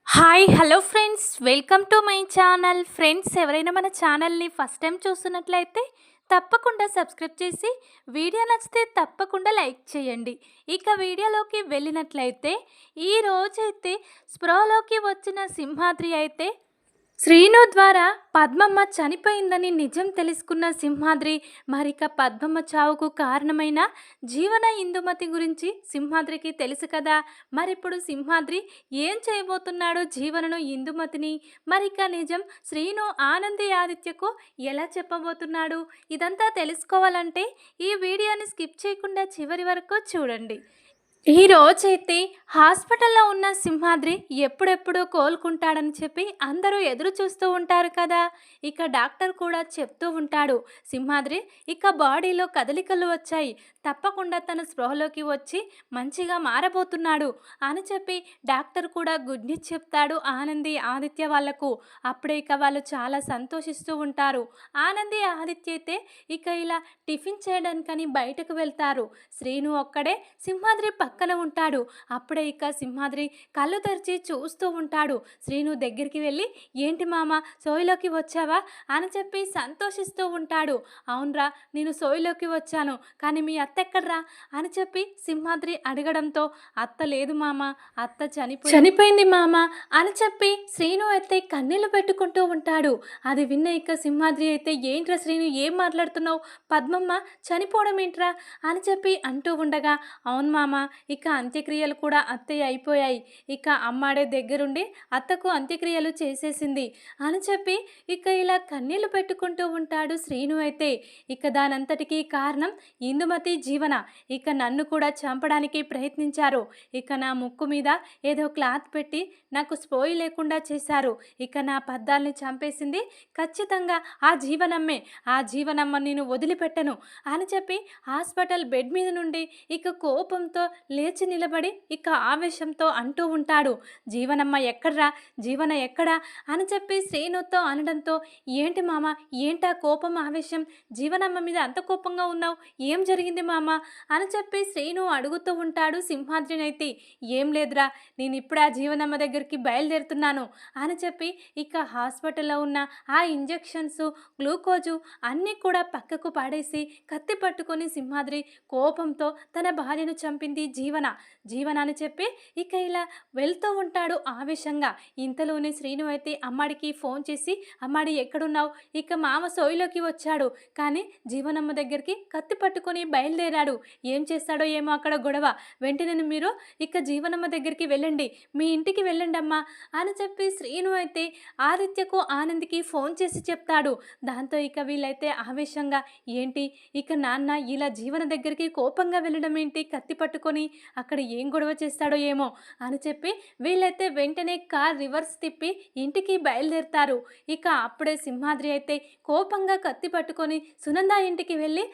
Hi hello friends, welcome to my channel. Friends, ఎవరైనా మన ఛానల్ని ఫస్ట్ టైం చూస్తున్నట్లయితే తప్పకుండా సబ్స్క్రైబ్ చేసి వీడియో నచ్చితే తప్పకుండా లైక్ చేయండి. ఇక వీడియోలోకి వెళ్ళినట్లయితే ఈ రోజైతే స్పృహలోకి వచ్చిన సింహాద్రి అయితే శ్రీను ద్వారా పద్మమ్మ చనిపోయిందని నిజం తెలుసుకున్న సింహాద్రి మరిక పద్మమ్మ చావుకు కారణమైన జీవన ఇందుమతి గురించి సింహాద్రికి తెలుసు కదా. మరిప్పుడు సింహాద్రి ఏం చేయబోతున్నాడో జీవనను ఇందుమతిని, మరిక నిజం శ్రీను ఆనంది ఆదిత్యకు ఎలా చెప్పబోతున్నాడు, ఇదంతా తెలుసుకోవాలంటే ఈ వీడియోని స్కిప్ చేయకుండా చివరి వరకు చూడండి. ఈ రోజైతే హాస్పిటల్లో ఉన్న సింహాద్రి ఎప్పుడెప్పుడు కోలుకుంటాడని చెప్పి అందరూ ఎదురు చూస్తూ ఉంటారు కదా. ఇక డాక్టర్ కూడా చెప్తూ ఉంటాడు, సింహాద్రి ఇక బాడీలో కదలికలు వచ్చాయి, తప్పకుండా తన స్పృహలోకి వచ్చి మంచిగా మారబోతున్నాడు అని చెప్పి డాక్టర్ కూడా గుడ్ న్యూస్ చెప్తాడు ఆనంది ఆదిత్య వాళ్లకు. అప్పుడే ఇక వాళ్ళు చాలా సంతోషిస్తూ ఉంటారు. ఆనంది ఆదిత్య అయితే ఇక ఇలా టిఫిన్ చేయడానికని బయటకు వెళ్తారు. శ్రీను ఒక్కడే సింహాద్రి పక్కన ఉంటాడు. అప్పుడే ఇక సింహాద్రి కళ్ళు తెరిచి చూస్తూ ఉంటాడు. శ్రీను దగ్గరికి వెళ్ళి, ఏంటి మామ సోయిలోకి వచ్చావా అని చెప్పి సంతోషిస్తూ ఉంటాడు. అవునరా, నేను సోయిలోకి వచ్చాను, కానీ మీ అత్త ఎక్కడ్రా అని చెప్పి సింహాద్రి అడగడంతో, అత్త లేదు మామ, అత్త చనిపోయింది మామ అని చెప్పి శ్రీను అయితే కన్నీళ్లు పెట్టుకుంటూ ఉంటాడు. అది విన్న ఇక సింహాద్రి అయితే, ఏంట్రా శ్రీను ఏం మాట్లాడుతున్నావు, పద్మమ్మ చనిపోవడం ఏంట్రా అని చెప్పి అంటూ ఉండగా, అవును మామ, ఇక అంత్యక్రియలు కూడా అత్తయ్య అయిపోయాయి, ఇక అమ్మాడే దగ్గరుండి అత్తకు అంత్యక్రియలు చేసేసింది అని చెప్పి ఇక ఇలా కన్నీళ్లు పెట్టుకుంటూ ఉంటాడు శ్రీను అయితే. ఇక దానంతటికీ కారణం ఇందుమతి జీవన. ఇక నన్ను కూడా చంపడానికి ప్రయత్నించారు. ఇక నా ముక్కు మీద ఏదో క్లాత్ పెట్టి నాకు స్పోయి లేకుండా చేశారు. ఇక నా పద్దాల్ని చంపేసింది ఖచ్చితంగా ఆ జీవనమ్మే. ఆ జీవనమ్మ నేను వదిలిపెట్టను అని చెప్పి హాస్పిటల్ బెడ్ మీద నుండి ఇక కోపంతో లేచి నిలబడి ఇక ఆవేశంతో అంటూ ఉంటాడు, జీవనమ్మ ఎక్కడ్రా, జీవన ఎక్కడా అని చెప్పి శ్రీనుతో అనడంతో, ఏంటి మామ, ఏంటా కోపం ఆవేశం, జీవనమ్మ మీద అంత కోపంగా ఉన్నావు, ఏం జరిగింది మామ అని చెప్పి శ్రీను అడుగుతూ ఉంటాడు సింహాద్రినైతే. ఏం లేదురా, నేను ఇప్పుడు ఆ జీవనమ్మ దగ్గరికి బయలుదేరుతున్నాను అని చెప్పి ఇక హాస్పిటల్లో ఉన్న ఆ ఇంజెక్షన్స్, గ్లూకోజు అన్నీ కూడా పక్కకు పాడేసి కత్తి పట్టుకొని సింహాద్రి కోపంతో తన భార్యను చంపింది జీవన అని చెప్పి ఇక ఇలా వెళ్తూ ఉంటాడు ఆవేశంగా. ఇంతలోనే శ్రీను అయితే అమ్మాడికి ఫోన్ చేసి, అమ్మాడి ఎక్కడున్నావు, ఇక మామ సోయిలోకి వచ్చాడు, కానీ జీవనమ్మ దగ్గరికి కత్తి పట్టుకొని బయలుదేరాడు, ఏం చేస్తాడో ఏమో అక్కడ గొడవ, వెంటనే మీరు ఇక జీవనమ్మ దగ్గరికి వెళ్ళండి, మీ ఇంటికి వెళ్ళండి అమ్మా అని చెప్పి శ్రీను అయితే ఆదిత్యకు ఆనంద్కి ఫోన్ చేసి చెప్తాడు. దాంతో ఇక వీళ్ళైతే ఆవేశంగా, ఏంటి ఇక నాన్న ఇలా జీవన దగ్గరికి కోపంగా వెళ్ళడం ఏంటి, కత్తి పట్టుకొని అక్కడ ఏం గొడవ చేస్తాడో ఏమో అని చెప్పి వీళ్ళైతే వెంటనే కార్ రివర్స్ తిప్పి ఇంటికి బయలుదేరుతారు. ఇక అప్పుడే సింహాద్రి అయితే కోపంగా కత్తి పట్టుకొని సునంద ఇంటికి వెళ్ళి,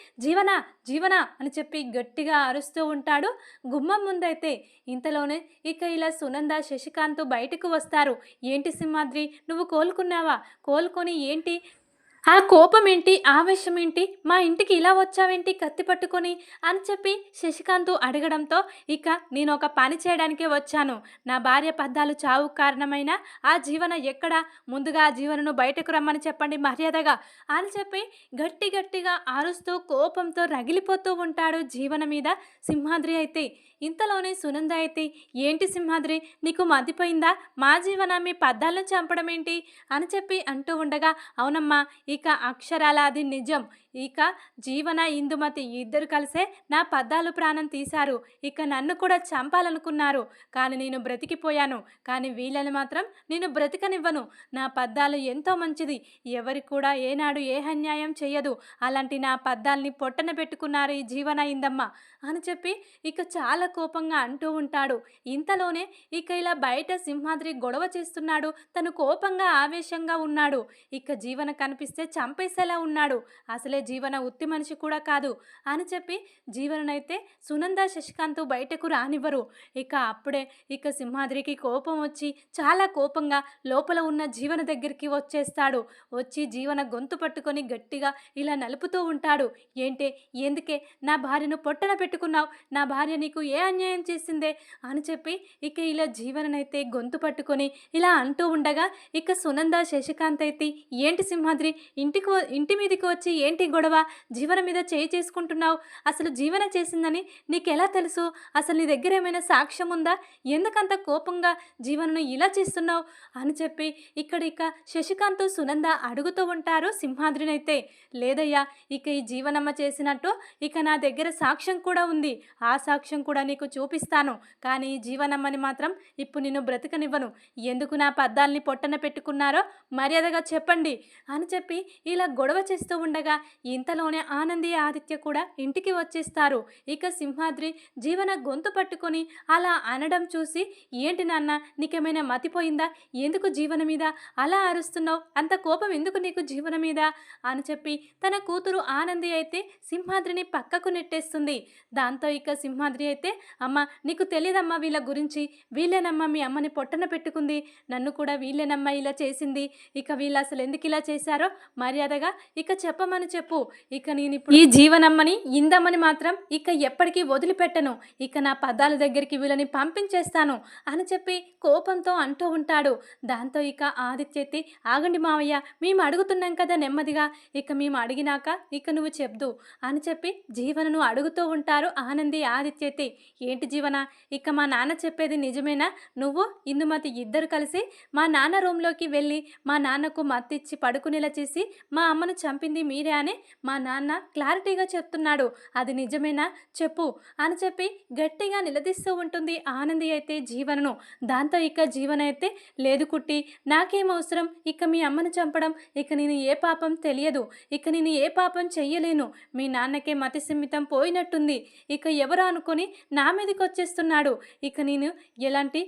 జీవన అని చెప్పి గట్టిగా అరుస్తూ ఉంటాడు గుమ్మం ముందైతే. ఇంతలోనే ఇక ఇలా సునంద శశికాంత్ బయటకు వస్తారు. ఏంటి సింహాద్రి, నువ్వు కోలుకున్నావా, కోలుకొని ఏంటి ఆ కోపం ఏంటి, ఆవేశం ఏంటి, మా ఇంటికి ఇలా వచ్చావేంటి కత్తి పట్టుకొని అని చెప్పి శశికాంత్ అడగడంతో, ఇక నేను ఒక పని చేయడానికే వచ్చాను, నా భార్య పద్దాలు చావు కారణమైన ఆ జీవన ఎక్కడ, ముందుగా ఆ జీవనను బయటకు రమ్మని చెప్పండి మర్యాదగా అని చెప్పి గట్టిగా అరుస్తూ కోపంతో రగిలిపోతూ ఉంటాడు జీవన మీద సింహాద్రి అయితే. ఇంతలోనే సునంద అయితే, ఏంటి సింహాద్రి, నీకు మతిపోయిందా, మా జీవన మీ పద్దాలను చంపడం ఏంటి అని చెప్పి అంటూ ఉండగా, అవునమ్మా, ఇక అక్షరాల అది నిజం, ఇక జీవన ఇందుమతి ఇద్దరు కలిసే నా పద్దాలు ప్రాణం తీశారు, ఇక నన్ను కూడా చంపాలనుకున్నారు, కానీ నేను బ్రతికిపోయాను, కానీ వీళ్ళని మాత్రం నేను బ్రతికనివ్వను, నా పద్దాలు ఎంతో మంచిది, ఎవరికి కూడా ఏనాడు ఏ అన్యాయం చేయదు, అలాంటి నా పద్దాల్ని పొట్టన పెట్టుకున్నారు ఈ జీవన ఇందమ్మ అని చెప్పి ఇక చాలా కోపంగా అంటూ ఉంటాడు. ఇంతలోనే ఇక ఇలా బయట సింహాద్రి గొడవ చేస్తున్నాడు, తను కోపంగా ఆవేశంగా ఉన్నాడు, ఇక జీవన కనిపిస్తే చంపేసేలా ఉన్నాడు, అసలే జీవన ఉత్తి మనిషి కూడా కాదు అని చెప్పి జీవననైతే సునంద శశికాంత్ బయటకు రానివ్వరు. ఇక అప్పుడే ఇక సింహాద్రికి కోపం వచ్చి చాలా కోపంగా లోపల ఉన్న జీవన దగ్గరికి వచ్చేస్తాడు. వచ్చి జీవన గొంతు పట్టుకొని గట్టిగా ఇలా నలుపుతూ ఉంటాడు. ఏంటే, ఎందుకే నా భార్యను పొట్టన పెట్టుకున్నావు? నా భార్య నీకు ఏ అన్యాయం చేసిందే అని చెప్పి ఇక ఇలా జీవననైతే గొంతు పట్టుకొని ఇలా అంటూ ఉండగా ఇక సునంద శశికాంత్ అయితే, ఏంటి సింహాద్రి, ఇంటి మీదకి వచ్చి ఏంటి గొడవ? జీవన మీద చేయి చేసుకుంటున్నావు. అసలు జీవన చేసిందని నీకెలా తెలుసు? అసలు నీ దగ్గర ఏమైనా సాక్ష్యం ఉందా? ఎందుకంత కోపంగా జీవనను ఇలా చేస్తున్నావు అని చెప్పి ఇక శశికాంత్ సునంద అడుగుతూ ఉంటారు సింహాద్రినైతే. లేదయ్యా, ఇక ఈ జీవనమ్మ చేసినట్టు ఇక నా దగ్గర సాక్ష్యం కూడా ఉంది. ఆ సాక్ష్యం కూడా నీకు చూపిస్తాను. కానీ ఈ జీవనమ్మని మాత్రం ఇప్పుడు నేను బ్రతకనివ్వను. ఎందుకు నా పద్దాల్ని పొట్టన పెట్టుకున్నారో మర్యాదగా చెప్పండి అని చెప్పి ఇలా గొడవ చేస్తూ ఉండగా ఇంతలోనే ఆనంది ఆదిత్య కూడా ఇంటికి వచ్చేస్తారు. ఇక సింహాద్రి జీవన గొంతు పట్టుకొని అలా అనడం చూసి, ఏంటి నాన్న, నీకేమైనా మతిపోయిందా? ఎందుకు జీవన మీద అలా అరుస్తున్నావు? అంత కోపం ఎందుకు నీకు జీవన మీద అని చెప్పి తన కూతురు ఆనంది అయితే సింహాద్రిని పక్కకు నెట్టేస్తుంది. దాంతో ఇక సింహాద్రి అయితే, అమ్మ నీకు తెలియదమ్మా వీళ్ళ గురించి, వీళ్ళేనమ్మా మీ అమ్మని పొట్టన పెట్టుకుంది, నన్ను కూడా వీళ్ళేనమ్మా ఇలా చేసింది. ఇక వీళ్ళు అసలు ఎందుకు ఇలా చేశారో మర్యాదగా ఇక చెప్పమని చెప్పు. ఇక నేను ఇప్పుడు ఈ జీవనమ్మని ఇందమ్మని మాత్రం ఇక ఎప్పటికీ వదిలిపెట్టను. ఇక నా పదాల దగ్గరికి వీళ్ళని పంపించేస్తాను అని చెప్పి కోపంతో అంటూ ఉంటాడు. దాంతో ఇక ఆదిత్య ఎత్తి, ఆగండి మావయ్య, మేము అడుగుతున్నాం కదా నెమ్మదిగా, ఇక మేము అడిగినాక ఇక నువ్వు చెప్దు అని చెప్పి జీవనను అడుగుతూ ఉంటారు ఆనంది ఆదిత్య ఎత్తి. ఏంటి జీవన, ఇక మా నాన్న చెప్పేది నిజమేనా? నువ్వు ఇందుమతి ఇద్దరు కలిసి మా నాన్న రూమ్లోకి వెళ్ళి మా నాన్నకు మత్తిచ్చి పడుకునేలా చేసి మా అమ్మను చంపింది మీరే అని మా నాన్న క్లారిటీగా చెప్తున్నాడు. అది నిజమేనా? చెప్పు అని చెప్పి గట్టిగా నిలదీస్తూ ఉంటుంది ఆనంది అయితే జీవనను. దాంతో ఇక జీవన అయితే, లేదు కుట్టి, నాకేం అవసరం ఇక మీ అమ్మను చంపడం. ఇక నేను ఏ పాపం తెలియదు, ఇక నేను ఏ పాపం చెయ్యలేను. మీ నాన్నకే మతి సిమ్మితం పోయినట్టుంది. ఇక ఎవరు అనుకొని నా మీదకి వచ్చేస్తున్నాడు. ఇక నేను ఎలాంటి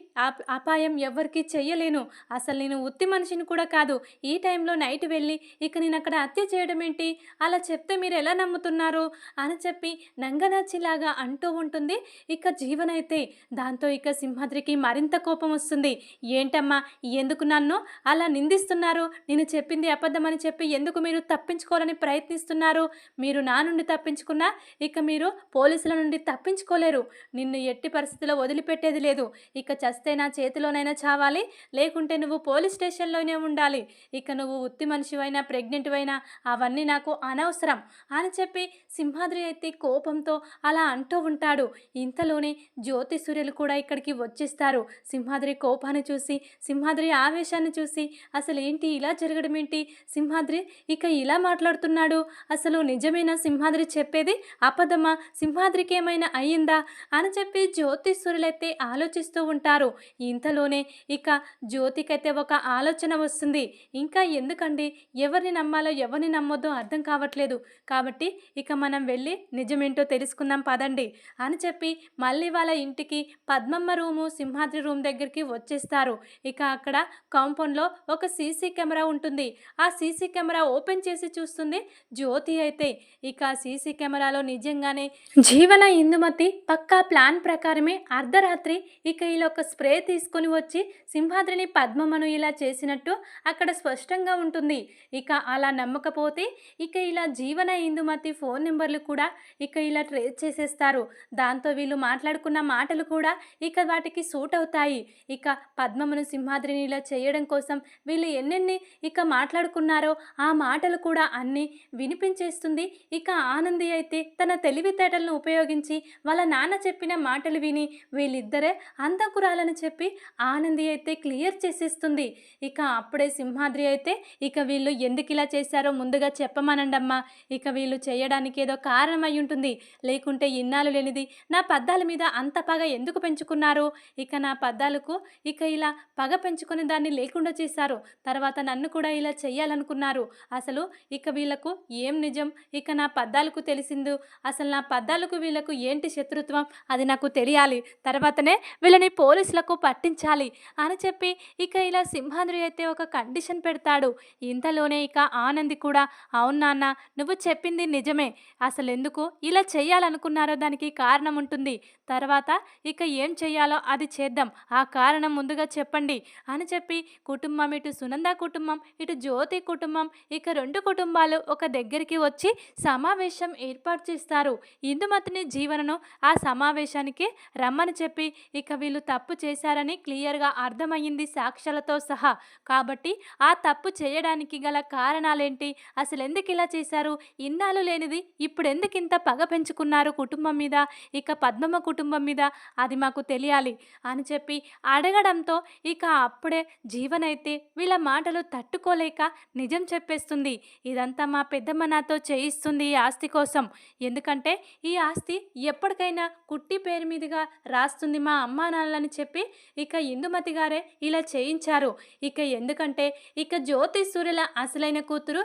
అపాయం ఎవరికి చెయ్యలేను. అసలు నేను ఉత్తి మనిషిని కూడా కాదు. ఈ టైంలో నైట్ వెళ్ళి ఇక నేను అక్కడ హత్య చేయడం ఏంటి? అలా చెప్తే మీరు ఎలా నమ్ముతున్నారు అని చెప్పి నంగనాచిలాగా అంటూ ఉంటుంది ఇక జీవన అయితే. దాంతో ఇక సింహాద్రికి మరింత కోపం వస్తుంది. ఏంటమ్మా, ఎందుకు నన్ను అలా నిందిస్తున్నారు? నేను చెప్పింది అబద్ధమని చెప్పి ఎందుకు మీరు తప్పించుకోవాలని ప్రయత్నిస్తున్నారు? మీరు నా నుండి తప్పించుకున్నా ఇక మీరు పోలీసుల నుండి తప్పించుకోలేరు. నిన్ను ఎట్టి పరిస్థితిలో వదిలిపెట్టేది లేదు. ఇక చస్తే నా చేతిలోనైనా చావాలి, లేకుంటే నువ్వు పోలీస్ స్టేషన్లోనే ఉండాలి. ఇక నువ్వు ఉత్తి మనిషివైనా ప్రెగ్నెంట్వైనా అవన్నీ నాకు అనవసరం అని చెప్పి సింహాద్రి అయితే కోపంతో అలా అంటూ ఉంటాడు. ఇంతలోనే జ్యోతి సూర్యులు కూడా ఇక్కడికి వచ్చేస్తారు. సింహాద్రి కోపాన్ని చూసి, సింహాద్రి ఆవేశాన్ని చూసి, అసలు ఏంటి ఇలా జరగడం ఏంటి? సింహాద్రి ఇక ఇలా మాట్లాడుతున్నాడు, అసలు నిజమేనా సింహాద్రి చెప్పేది? అబద్ధమా? సింహాద్రికి ఏమైనా అయ్యిందా అని చెప్పి జ్యోతి సూర్యులైతే ఆలోచిస్తూ ఉంటారు. ఇంతలోనే ఇక జ్యోతికైతే ఒక ఆలోచన వస్తుంది. ఇంకా ఎందుకండి, ఎవరిని నమ్మాలో ఎవరిని నమ్మొద్దో అర్థం కావట్లేదు. కాబట్టి ఇక మనం వెళ్ళి నిజమేంటో తెలుసుకుందాం పదండి అని చెప్పి మళ్ళీ వాళ్ళ ఇంటికి పద్మమ్మ రూము సింహాద్రి రూమ్ దగ్గరికి వచ్చేస్తారు. ఇక అక్కడ కాంపౌండ్లో ఒక సీసీ కెమెరా ఉంటుంది. ఆ సీసీ కెమెరా ఓపెన్ చేసి చూస్తుంది జ్యోతి అయితే. ఇక సీసీ కెమెరాలో నిజంగానే జీవన ఇందుమతి పక్కా ప్లాన్ ప్రకారమే అర్ధరాత్రి ఇక ఇలా ఒక స్ప్రే తీసుకొని వచ్చి సింహాద్రిని పద్మమ్మను ఇలా చేసినట్టు అక్కడ స్పష్టంగా ఉంటుంది. ఇక అలా నమ్మకపోతే ఇక ఇలా జీవన ఇందుమతి ఫోన్ నెంబర్లు కూడా ఇక ఇలా ట్రేస్ చేసేస్తారు. దాంతో వీళ్ళు మాట్లాడుకున్న మాటలు కూడా ఇక వాటికి సూట్ అవుతాయి. ఇక పద్మమ్మను సింహాద్రిని ఇలా చేయడం కోసం వీళ్ళు ఎన్నెన్ని ఇక మాట్లాడుకున్నారో ఆ మాటలు కూడా అన్నీ వినిపించేస్తుంది. ఇక ఆనంది అయితే తన తెలివితేటలను ఉపయోగించి వాళ్ళ నాన్న చెప్పిన మాటలు విని వీళ్ళిద్దరే అంతకురాలని చెప్పి ఆనంది అయితే క్లియర్ చేసేస్తుంది. ఇక అప్పుడే సింహాద్రి అయితే, ఇక వీళ్ళు ఎందుకు ఇలా చేశారో ముందుగా చెప్పమనండమ్మా. ఇక వీళ్ళు చేయడానికి ఏదో కారణం అయి ఉంటుంది. లేకుంటే ఇన్నాళ్ళు లేనిది నా పద్దాల మీద అంత పగ ఎందుకు పెంచుకున్నారు? ఇక నా పద్దాలకు ఇక ఇలా పగ పెంచుకుని దాన్ని లేకుండా చేశారు. తర్వాత నన్ను కూడా ఇలా చెయ్యాలనుకున్నారు. అసలు ఇక వీళ్ళకు ఏం నిజం ఇక నా పద్దాలకు తెలిసిందు? అసలు నా పద్దాలకు వీళ్ళకు ఏంటి శత్రుత్వం అది నాకు తెలియాలి. తర్వాతనే వీళ్ళని పోలీసులకు పట్టించాలి అని చెప్పి ఇక ఇలా సింహాద్రి అయితే ఒక కండిషన్ పెడతాడు. ఇంతలోనే ఇక ఆనంది కూడా, అవును నాన్న, నాన్న నువ్వు చెప్పింది నిజమే. అసలెందుకు ఇలా చేయాలనుకున్నారో దానికి కారణం ఉంటుంది. తర్వాత ఇక ఏం చెయ్యాలో అది చేద్దాం. ఆ కారణం ముందుగా చెప్పండి అని చెప్పి కుటుంబం, ఇటు సునంద కుటుంబం, ఇటు జ్యోతి కుటుంబం, ఇక 2 కుటుంబాలు ఒక దగ్గరికి వచ్చి సమావేశం ఏర్పాటు చేస్తారు. ఇందుమతిని, జీవనను ఆ సమావేశానికి రమ్మని చెప్పి ఇక వీళ్ళు తప్పు చేశారని క్లియర్‌గా అర్థమయ్యింది సాక్ష్యాలతో సహా. కాబట్టి ఆ తప్పు చేయడానికి గల కారణాలేంటి? అసలెందుకిలా చేశారు? ఇన్నాళ్ళు లేనిది ఇప్పుడెందుకింత పగ పెంచుకున్నారు కుటుంబం మీద, ఇక పద్మమ్మ కుటుంబం మీద? అది మాకు తెలియాలి అని చెప్పి అడగడంతో ఇక అప్పుడే జీవనైతే వీళ్ళ మాటలు తట్టుకోలేక నిజం చెప్పేస్తుంది. ఇదంతా మా పెద్దమ్మ నాతో చేయిస్తుంది ఈ ఆస్తి కోసం. ఎందుకంటే ఈ ఆస్తి ఎప్పటికైనా కుట్టి పేరు మీదుగా రాస్తుంది మా అమ్మా నాన్నలని చెప్పి ఇక ఇందుమతి గారే ఇలా చేయించారు. ఇక ఎందుకంటే ఇక జ్యోతి సూర్యుల అసలైన కూతురు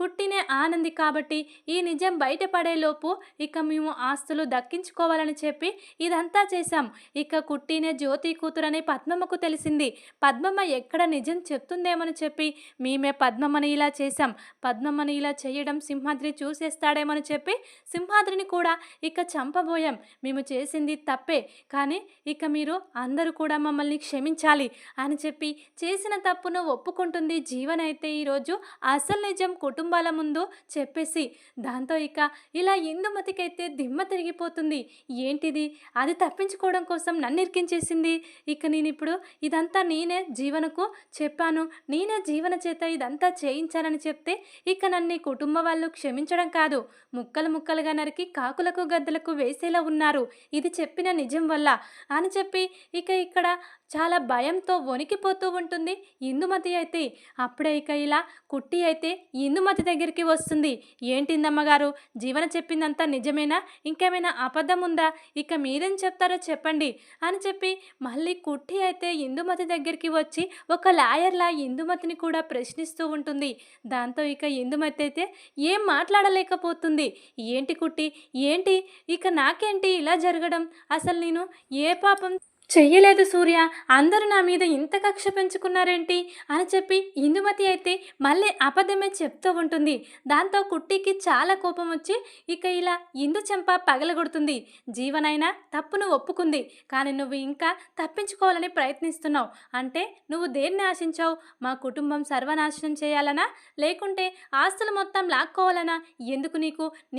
కుట్టినే ఆనంది కాబట్టి ఈ నిజం బయటపడేలోపు ఇక మేము ఆస్తులు దక్కించుకోవాలని చెప్పి ఇదంతా చేశాం. ఇక కుట్టినే జ్యోతి కూతురని పద్మమ్మకు తెలిసింది. పద్మమ్మ ఎక్కడ నిజం చెప్తుందేమని చెప్పి మేమే పద్మమ్మని ఇలా చేశాం. పద్మమ్మని ఇలా చేయడం సింహాద్రి చూసేస్తాడేమని చెప్పి సింహాద్రిని కూడా ఇక చంపబోయాం. మేము చేసింది తప్పే, కానీ ఇక మీరు అందరూ కూడా మమ్మల్ని క్షమించాలి అని చెప్పి చేసిన తప్పును ఒప్పుకుంటుంది జీవనైతే ఈరోజు అసలు నిజం కుటుంబాల ముందు చెప్పేసి. దాంతో ఇక ఇలా ఇందుమతికైతే దిమ్మ తిరిగిపోతుంది. ఏంటిది, అది తప్పించుకోవడం కోసం నన్ను ఇరికించేసింది. ఇక నేను ఇప్పుడు ఇదంతా నేనే జీవనకు చెప్పాను, నేనే జీవన చేత ఇదంతా చేయించానని చెప్తే ఇక నన్ను కుటుంబ వాళ్ళు క్షమించడం కాదు, ముక్కలు ముక్కలుగా నరికి కాకులకు గద్దలకు వేసేలా ఉన్నారు ఇది చెప్పిన నిజం వల్ల అని చెప్పి ఇక ఇక్కడ చాలా భయంతో వణికిపోతూ ఉంటుంది ఇందుమతి అయితే. అప్పుడే ఇక ఇలా కుట్టి అయితే ఇందుమతి దగ్గరికి వస్తుంది. ఏంటిందమ్మగారు, జీవన చెప్పిందంతా నిజమేనా, ఇంకేమైనా అబద్ధం ఉందా, ఇక మీరేం చెప్తారో చెప్పండి అని చెప్పి మళ్ళీ కుట్టి అయితే ఇందుమతి దగ్గరికి వచ్చి ఒక లాయర్లా ఇందుమతిని కూడా ప్రశ్నిస్తూ ఉంటుంది. దాంతో ఇక ఇందుమతి అయితే ఏం మాట్లాడలేకపోతుంది. ఏంటి కుట్టి, ఏంటి ఇక నాకేంటి ఇలా జరగడం, అసలు నేను ఏ పాపం చెయ్యలేదు సూర్య, అందరూ నా మీద ఇంత కక్ష పెంచుకున్నారేంటి అని చెప్పి ఇందుమతి అయితే మళ్ళీ అబద్ధమే చెప్తూ ఉంటుంది. దాంతో కుట్టికి చాలా కోపం వచ్చి ఇక ఇలా ఇందు చెంప పగలగొడుతుంది. జీవనైనా తప్పును ఒప్పుకుంది, కానీ నువ్వు ఇంకా తప్పించుకోవాలని ప్రయత్నిస్తున్నావు. అంటే నువ్వు దేన్ని ఆశించావు, మా కుటుంబం సర్వనాశనం చేయాలనా, లేకుంటే ఆస్తులు మొత్తం లాక్కోవాలనా? ఎందుకు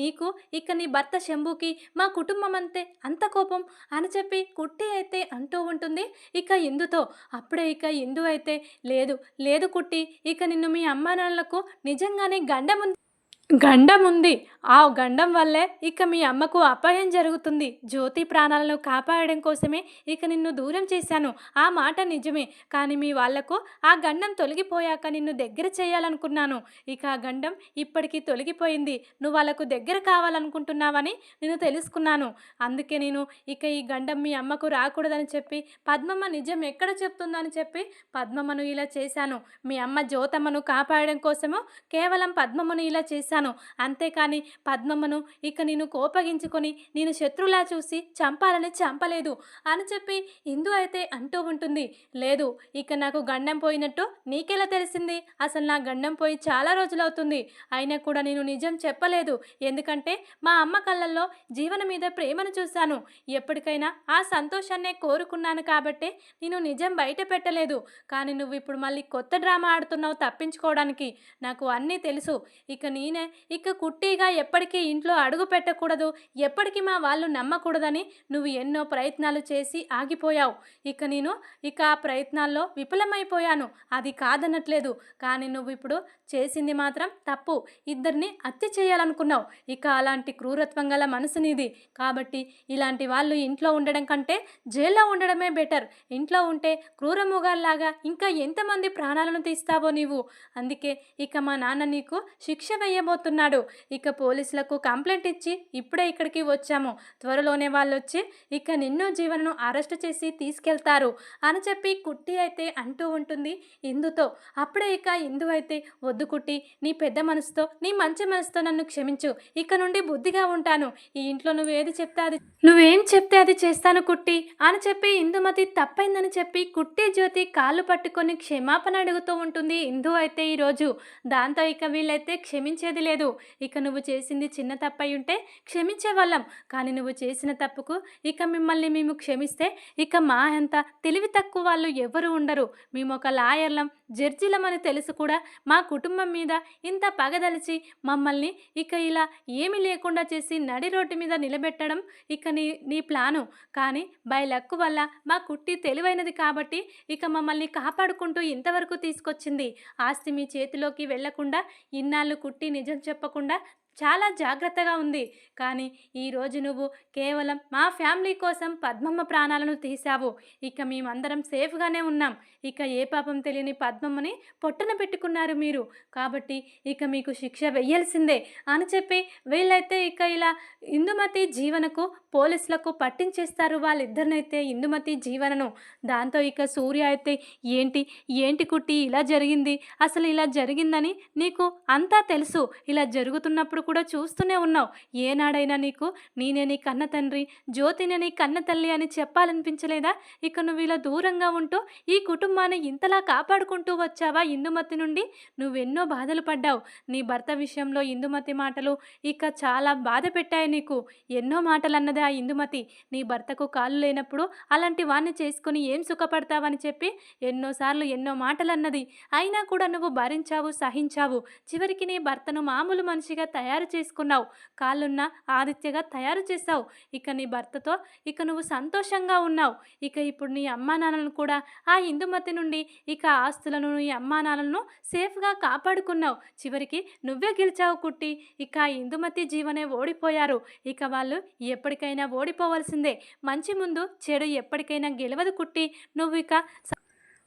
నీకు ఇక నీ భర్త శంభుకి మా కుటుంబం అంతే అంత కోపం అని చెప్పి కుట్టి అయితే అంటూ ఉంటుంది ఇక ఇందుతో. అప్పుడే ఇక ఇందు అయితే లేదు కుట్టి, ఇక నిన్ను మీ అమ్మా నాన్నలకు నిజంగానే గండం ఉంది. ఆ గండం వల్లే ఇక మీ అమ్మకు అపాయం జరుగుతుంది. జ్యోతి ప్రాణాలను కాపాడడం కోసమే ఇక నిన్ను దూరం చేశాను, ఆ మాట నిజమే. కానీ మీ వాళ్లకు ఆ గండం తొలగిపోయాక నిన్ను దగ్గర చేయాలనుకున్నాను. ఇక ఆ గండం ఇప్పటికీ తొలగిపోయింది. నువ్వు వాళ్ళకు దగ్గర కావాలనుకుంటున్నావని నేను తెలుసుకున్నాను. అందుకే నేను ఇక ఈ గండం మీ అమ్మకు రాకూడదని చెప్పి పద్మమ్మ నిజం ఎక్కడ చెప్తుందని చెప్పి పద్మమ్మను ఇలా చేశాను. మీ అమ్మ జ్యోతమ్మను కాపాడడం కోసము కేవలం పద్మమ్మను ఇలా చేశాను. అంతేకాని పద్మమ్మను ఇక నేను కోపగించుకొని నేను శత్రులా చూసి చంపలేదు అని చెప్పి ఇందు అయితే అంటూ ఉంటుంది. లేదు, ఇక నాకు గండం పోయినట్టు నీకెలా తెలిసింది? అసలు నా గండం పోయి చాలా రోజులవుతుంది, అయినా కూడా నేను నిజం చెప్పలేదు. ఎందుకంటే మా అమ్మ కళ్ళల్లో జీవన మీద ప్రేమను చూశాను, ఎప్పటికైనా ఆ సంతోషాన్నే కోరుకున్నాను కాబట్టి నేను నిజం బయట పెట్టలేదు. కానీ నువ్వు ఇప్పుడు మళ్ళీ కొత్త డ్రామా ఆడుతున్నావు తప్పించుకోవడానికి. నాకు అన్నీ తెలుసు. ఇక కుట్టిగా ఎప్పటికీ ఇంట్లో అడుగు పెట్టకూడదు, ఎప్పటికీ మా వాళ్ళు నమ్మకూడదని నువ్వు ఎన్నో ప్రయత్నాలు చేసి ఆగిపోయావు. నేను ఆ ప్రయత్నాల్లో విఫలమైపోయాను, అది కాదనట్లేదు. కానీ నువ్వు ఇప్పుడు చేసింది మాత్రం తప్పు. ఇద్దరిని హత్య చేయాలనుకున్నావు. ఇక అలాంటి క్రూరత్వం గల మనసు నీది. కాబట్టి ఇలాంటి వాళ్ళు ఇంట్లో ఉండడం కంటే జైల్లో ఉండడమే బెటర్. ఇంట్లో ఉంటే క్రూరముగాల్లాగా ఇంకా ఎంతమంది ప్రాణాలను తీస్తావో నీవు. అందుకే ఇక మా నాన్న నీకు శిక్ష వేయబోతున్నాడు. ఇక పోలీసులకు కంప్లైంట్ ఇచ్చి ఇప్పుడే ఇక్కడికి వచ్చాము. త్వరలోనే వాళ్ళు వచ్చి ఇక నిన్ను జీవనను అరెస్ట్ చేసి తీసుకెళ్తారు అని చెప్పి కుట్టి అయితే అంటూ ఉంటుంది ఇందుతో. అప్పుడే ఇక ఇందు అయితే వద్దు కుట్టి, నీ పెద్ద మనసుతో నీ మంచి మనసుతో నన్ను క్షమించు. ఇక నుండి బుద్ధిగా ఉంటాను. ఈ ఇంట్లో నువ్వేం చెప్తే అది చేస్తాను కుట్టి అని చెప్పి ఇందుమతి తప్పైందని చెప్పి కుట్టి జ్యోతి కాళ్ళు పట్టుకొని క్షమాపణ అడుగుతూ ఉంటుంది ఇందు అయితే ఈరోజు. దాంతో ఇక వీళ్ళైతే క్షమించేది చేయలేదు. ఇక నువ్వు చేసింది చిన్న తప్పై ఉంటే క్షమించేవాళ్ళం. కానీ నువ్వు చేసిన తప్పుకు ఇక మిమ్మల్ని మేము క్షమిస్తే ఇక మా అంత తెలివి తక్కువ వాళ్ళు ఎవరు ఉండరు. మేము ఒక లాయర్లం, జడ్జిలమని తెలుసు కూడా మా కుటుంబం మీద ఇంత పగదలిచి మమ్మల్ని ఇక ఇలా ఏమీ లేకుండా చేసి నడి రోడ్డు మీద నిలబెట్టడం ఇక నీ నీ ప్లాను. కానీ బై లక్ వల్ల మా కుట్టి తెలివైనది కాబట్టి ఇక మమ్మల్ని కాపాడుకుంటూ ఇంతవరకు తీసుకొచ్చింది. ఆస్తి మీ చేతిలోకి వెళ్లకుండా ఇన్నాళ్ళు కుట్టి నిజం చెప్పకుండా చాలా జాగ్రత్తగా ఉంది. కానీ ఈరోజు నువ్వు కేవలం మా ఫ్యామిలీ కోసం పద్మమ్మ ప్రాణాలను తీశావు. ఇక మేమందరం సేఫ్గానే ఉన్నాం. ఇక ఏ పాపం తెలియని పద్మమ్మని పొట్టన పెట్టుకున్నారు మీరు. కాబట్టి ఇక మీకు శిక్ష వెయ్యాల్సిందే అని చెప్పి వీళ్ళైతే ఇక ఇలా ఇందుమతి జీవనకు పోలీసులకు పట్టించేస్తారు. వాళ్ళిద్దరినైతే ఇందుమతి జీవనను. దాంతో ఇక సూర్య అయితే ఏంటి ఏంటి కుట్టి ఇలా జరిగింది, అసలు ఇలా జరిగిందని నీకు అంతా తెలుసు, ఇలా జరుగుతున్నప్పుడు కూడా చూస్తూనే ఉన్నావు. ఏనాడైనా నీకు నేనే నీ కన్న తండ్రి, జ్యోతినే నీ కన్న తల్లి అని చెప్పాలనిపించలేదా? ఇక నువ్వు ఇలా దూరంగా ఉంటూ ఈ కుటుంబాన్ని ఇంతలా కాపాడుకుంటూ వచ్చావా ఇందుమతి నుండి? నువ్వెన్నో బాధలు పడ్డావు. నీ భర్త విషయంలో ఇందుమతి మాటలు ఇక చాలా బాధ పెట్టాయి నీకు. ఎన్నో మాటలు అన్నది ఆ ఇందుమతి. నీ భర్తకు కాళ్ళు లేనప్పుడు అలాంటి వాణ్ణి చేసుకుని ఏం సుఖపడతావని చెప్పి ఎన్నోసార్లు ఎన్నో మాటలు అన్నది. అయినా కూడా నువ్వు భరించావు, సహించావు. చివరికి నీ భర్తను మామూలు మనిషిగా తయారు చేసుకున్నావు. కాళ్ళున్న ఆదిత్యగా తయారు చేశావు. ఇక నీ భర్తతో ఇక నువ్వు సంతోషంగా ఉన్నావు. ఇక ఇప్పుడు నీ అమ్మా నాన్నలను కూడా ఆ ఇందుమతి నుండి ఇక ఆస్తులను, నీ అమ్మా నాన్నలను సేఫ్గా కాపాడుకున్నావు. చివరికి నువ్వే గెలిచావు కుట్టి. ఇక ఆ ఇందుమతి జీవనే ఓడిపోయారు. ఇక వాళ్ళు ఎప్పటికైనా ఓడిపోవాల్సిందే. మంచి ముందు చెడు ఎప్పటికైనా గెలవదు కుట్టి. నువ్వు ఇక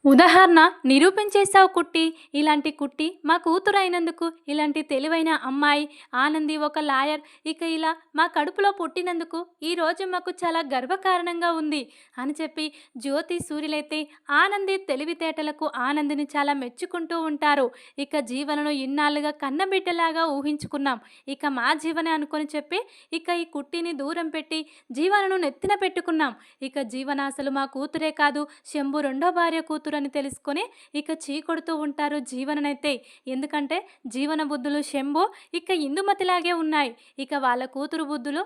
ఉదాహరణ నిరూపించేశావు కుట్టి. ఇలాంటి కుట్టి మా కూతురు అయినందుకు, ఇలాంటి తెలివైన అమ్మాయి ఆనంది ఒక లాయర్ ఇక ఇలా మా కడుపులో పుట్టినందుకు ఈరోజు మాకు చాలా గర్వకారణంగా ఉంది అని చెప్పి జ్యోతి సూర్యులైతే ఆనంది తెలివితేటలకు ఆనందిని చాలా మెచ్చుకుంటూ ఉంటారు. ఇక జీవనను ఇన్నాళ్ళుగా కన్నబిడ్డలాగా ఊహించుకున్నాం. ఇక మా జీవనే అనుకొని చెప్పి ఇక ఈ కుట్టిని దూరం పెట్టి జీవనను నెత్తిన పెట్టుకున్నాం. ఇక జీవన అసలు మా కూతురే కాదు, శంభు రెండో భార్య కూతురు అని తెలుసుకొని ఇక చీకొడుతూ ఉంటారు జీవననైతే. ఎందుకంటే జీవన బుద్ధులు శంభు ఇక ఇందుమతిలాగే ఉన్నాయి. ఇక వాళ్ళ కూతురు బుద్ధులు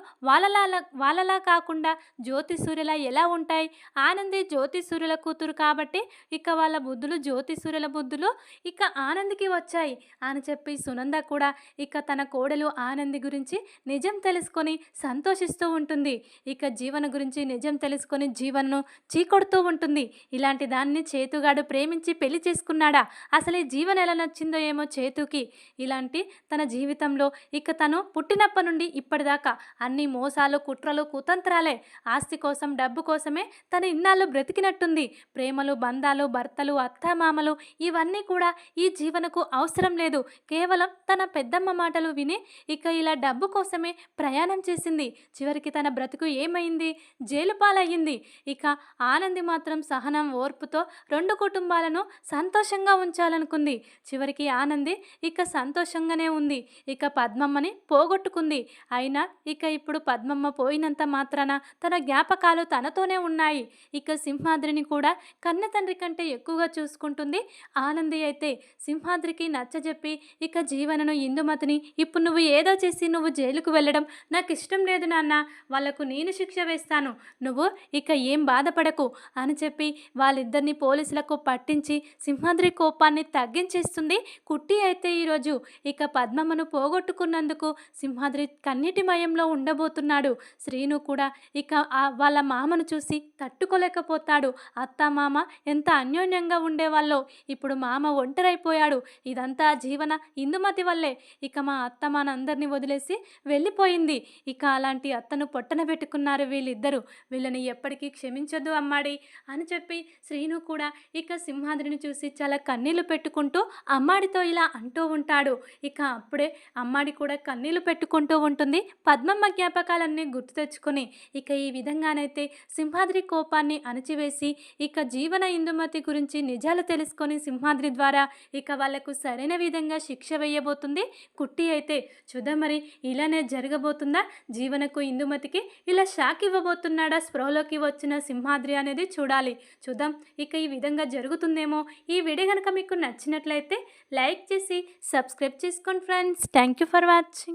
వాళ్ళలా కాకుండా జ్యోతి సూర్యుల ఎలా ఉంటాయి? ఆనంది జ్యోతి సూర్యుల కూతురు కాబట్టి ఇక వాళ్ళ బుద్ధులు జ్యోతి సూర్యుల బుద్ధులు ఇక ఆనందికి వచ్చాయి అని చెప్పి సునంద కూడా ఇక తన కోడలు ఆనంది గురించి నిజం తెలుసుకొని సంతోషిస్తూ ఉంటుంది. ఇక జీవన గురించి నిజం తెలుసుకొని జీవనను చీకొడుతూ ఉంటుంది. ఇలాంటి దాన్ని చేతుగాడు ప్రేమించి పెళ్లి చేసుకున్నాడా? అసలు ఈ జీవన ఎలా నచ్చిందో ఏమో చేతుకి. ఇలాంటి తన జీవితంలో ఇక తను పుట్టినప్పటి నుండి ఇప్పటిదాకా అన్ని మోసాలు, కుట్రలు, కుతంత్రాలే. ఆస్తి కోసం, డబ్బు కోసమే తను ఇన్నాళ్ళు బ్రతికినట్టుంది. ప్రేమలు, బంధాలు, భర్తలు, అత్తామామలు ఇవన్నీ కూడా ఈ జీవనకు అవసరం లేదు. కేవలం తన పెద్దమ్మ మాటలు విని ఇక ఇలా డబ్బు కోసమే ప్రయాణం చేసింది. చివరికి తన బ్రతుకు ఏమైంది? జైలు పాలయ్యింది. ఇక ఆనంది మాత్రం సహనం, ఓర్పుతో రెండు కుటుంబాలను సంతోషంగా ఉంచాలనుకుంది. చివరికి ఆనంది ఇక సంతోషంగానే ఉంది. ఇక పద్మమ్మని పోగొట్టుకుంది. అయినా ఇక ఇప్పుడు పద్మమ్మ పోయినంత మాత్రాన తన జ్ఞాపకాలు తనతోనే ఉన్నాయి. ఇక సింహాద్రిని కూడా కన్న తండ్రి కంటే ఎక్కువగా చూసుకుంటుంది ఆనంది. అయితే సింహాద్రికి నచ్చజెప్పి ఇక జీవనను, ఇందుమతిని ఇప్పుడు నువ్వు ఏదో చేసి నువ్వు జైలుకు వెళ్ళడం నాకు ఇష్టం లేదు నాన్న, వాళ్లకు నేను శిక్ష వేస్తాను, నువ్వు ఇక ఏం బాధపడకు అని చెప్పి వాళ్ళిద్దరిని పోలీసులకు పట్టించి సింహాద్రి కోపాన్ని తగ్గించేస్తుంది కుట్టి. అయితే ఈరోజు ఇక పద్మమ్మను పోగొట్టుకున్నందుకు సింహాద్రి కన్నీటిమయంలో ఉండబోతున్నాడు. శ్రీను కూడా ఇక వాళ్ళ మామను చూసి తట్టుకోలేకపోతాడు. అత్త మామ ఎంత అన్యోన్యంగా ఉండేవాళ్ళో ఇప్పుడు మామ ఒంటరైపోయాడు. ఇదంతా జీవన ఇందుమతి వల్లే. ఇక మా అత్త అందరినీ వదిలేసి వెళ్ళిపోయింది. ఇక అలాంటి అత్తను పొట్టన పెట్టుకున్నారు వీళ్ళిద్దరూ. వీళ్ళని ఎప్పటికీ క్షమించొద్దు అమ్మాడి అని చెప్పి శ్రీను కూడా ఇక సింహాద్రిని చూసి చాలా కన్నీళ్లు పెట్టుకుంటూ అమ్మాడితో ఇలా అంటూ ఉంటాడు. ఇక అప్పుడే అమ్మాడి కూడా కన్నీళ్లు పెట్టుకుంటూ ఉంటుంది పద్మమ్మ జ్ఞాపకాలన్నీ గుర్తు తెచ్చుకొని. ఇక ఈ విధంగానైతే సింహాద్రి కోపాన్ని అణచివేసి ఇక జీవన ఇందుమతి గురించి నిజాలు తెలుసుకొని సింహాద్రి ద్వారా ఇక వాళ్లకు సరైన విధంగా శిక్ష వేయబోతుంది కుట్టి. అయితే చూద్దాం మరి ఇలానే జరగబోతుందా? జీవనకు ఇందుమతికి ఇలా షాక్ ఇవ్వబోతున్నాడా స్పృహలోకి వచ్చిన సింహాద్రి అనేది చూడాలి. చూద్దాం ఇక ఈ విధంగా విధంగా జరుగుతుందేమో. ఈ వీడియో గనుక మీకు నచ్చినట్లయితే లైక్ చేసి సబ్స్క్రైబ్ చేసుకోండి friends. Thank you for watching.